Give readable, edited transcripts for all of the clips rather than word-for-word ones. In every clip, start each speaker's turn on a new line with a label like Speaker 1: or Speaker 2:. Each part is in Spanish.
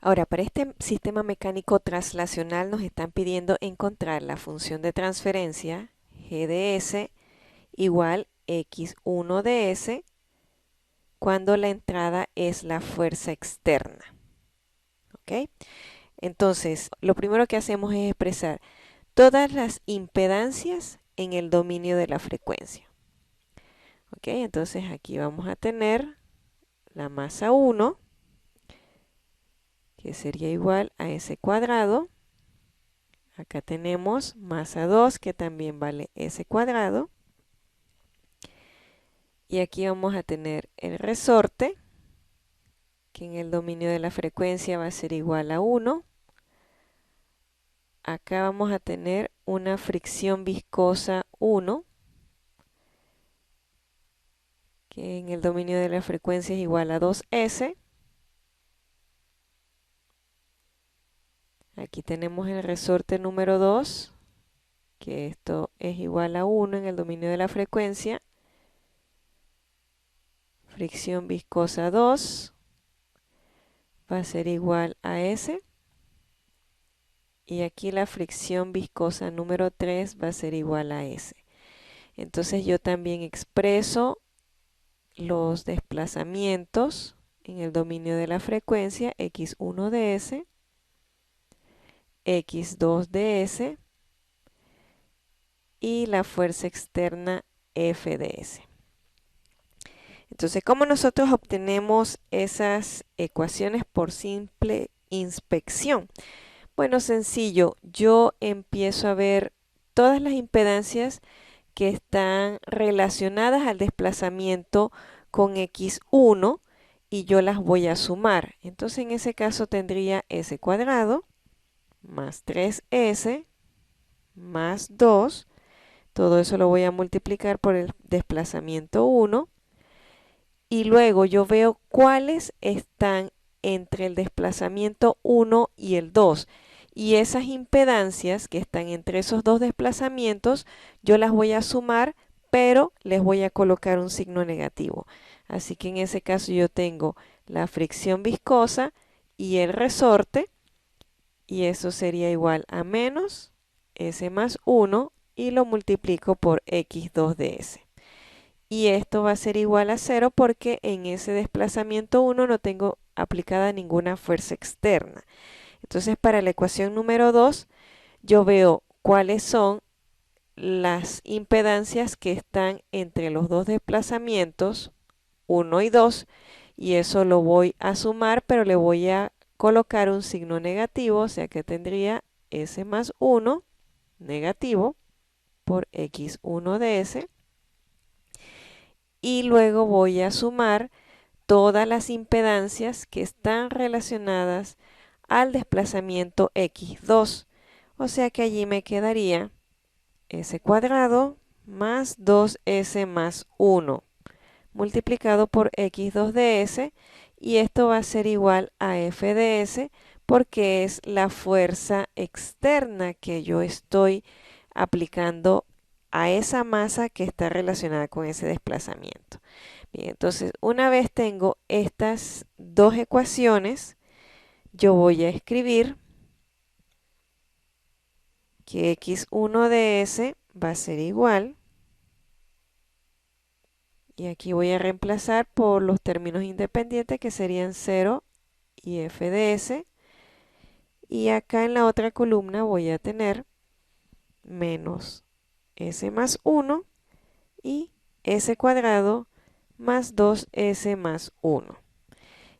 Speaker 1: Ahora, para este sistema mecánico traslacional nos están pidiendo encontrar la función de transferencia g de s igual x1 de s cuando la entrada es la fuerza externa. ¿Ok? Entonces, lo primero que hacemos es expresar todas las impedancias en el dominio de la frecuencia. ¿Ok? Entonces aquí vamos a tener la masa 1, que sería igual a s cuadrado. Acá tenemos masa 2, que también vale s cuadrado. Y aquí vamos a tener el resorte, que en el dominio de la frecuencia va a ser igual a 1. Acá vamos a tener una fricción viscosa 1, que en el dominio de la frecuencia es igual a 2s. Aquí tenemos el resorte número 2, que esto es igual a 1 en el dominio de la frecuencia. Fricción viscosa 2 va a ser igual a S. Y aquí la fricción viscosa número 3 va a ser igual a S. Entonces yo también expreso los desplazamientos en el dominio de la frecuencia x1 de S, x2 de S y la fuerza externa F de S. Entonces, ¿cómo nosotros obtenemos esas ecuaciones por simple inspección? Bueno, sencillo, yo empiezo a ver todas las impedancias que están relacionadas al desplazamiento con x1 y yo las voy a sumar. Entonces, en ese caso tendría s cuadrado más 3s más 2. Todo eso lo voy a multiplicar por el desplazamiento 1. Y luego yo veo cuáles están entre el desplazamiento 1 y el 2. Y esas impedancias que están entre esos dos desplazamientos, yo las voy a sumar, pero les voy a colocar un signo negativo. Así que en ese caso yo tengo la fricción viscosa y el resorte, y eso sería igual a menos S más 1, y lo multiplico por x2 de S. Y esto va a ser igual a 0 porque en ese desplazamiento 1 no tengo aplicada ninguna fuerza externa. Entonces, para la ecuación número 2, yo veo cuáles son las impedancias que están entre los dos desplazamientos, 1 y 2, y eso lo voy a sumar, pero le voy a colocar un signo negativo, o sea que tendría S más 1 negativo por x1 de S. Y luego voy a sumar todas las impedancias que están relacionadas al desplazamiento x2. O sea que allí me quedaría s cuadrado más 2s más 1 multiplicado por x2 de s, y esto va a ser igual a f de s porque es la fuerza externa que yo estoy aplicando a esa masa que está relacionada con ese desplazamiento. Bien, entonces una vez tengo estas dos ecuaciones, yo voy a escribir que x1 de s va a ser igual, y aquí voy a reemplazar por los términos independientes que serían 0 y f de s, y acá en la otra columna voy a tener menos s más 1 y s cuadrado más 2s más 1.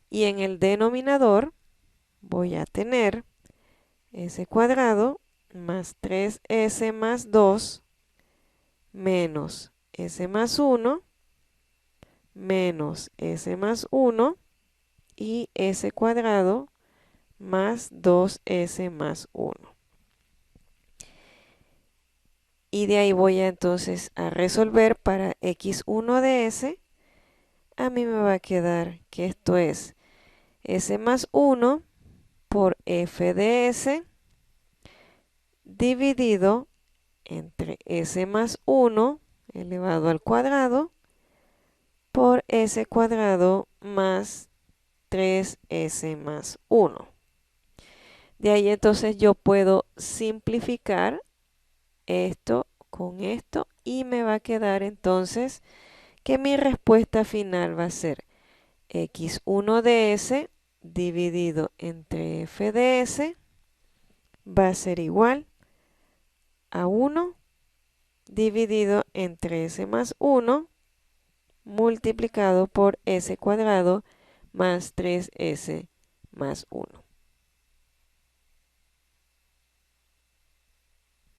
Speaker 1: Y en el denominador voy a tener s cuadrado más 3s más 2 menos s más 1 menos s más 1 y s cuadrado más 2s más 1. Y de ahí voy a entonces a resolver para x1 de s. A mí me va a quedar que esto es s más 1 por f de s dividido entre s más 1 elevado al cuadrado por s cuadrado más 3s más 1. De ahí entonces yo puedo simplificar esto con esto y me va a quedar entonces que mi respuesta final va a ser x1 de s dividido entre f de s va a ser igual a 1 dividido entre s más 1 multiplicado por s cuadrado más 3s más 1.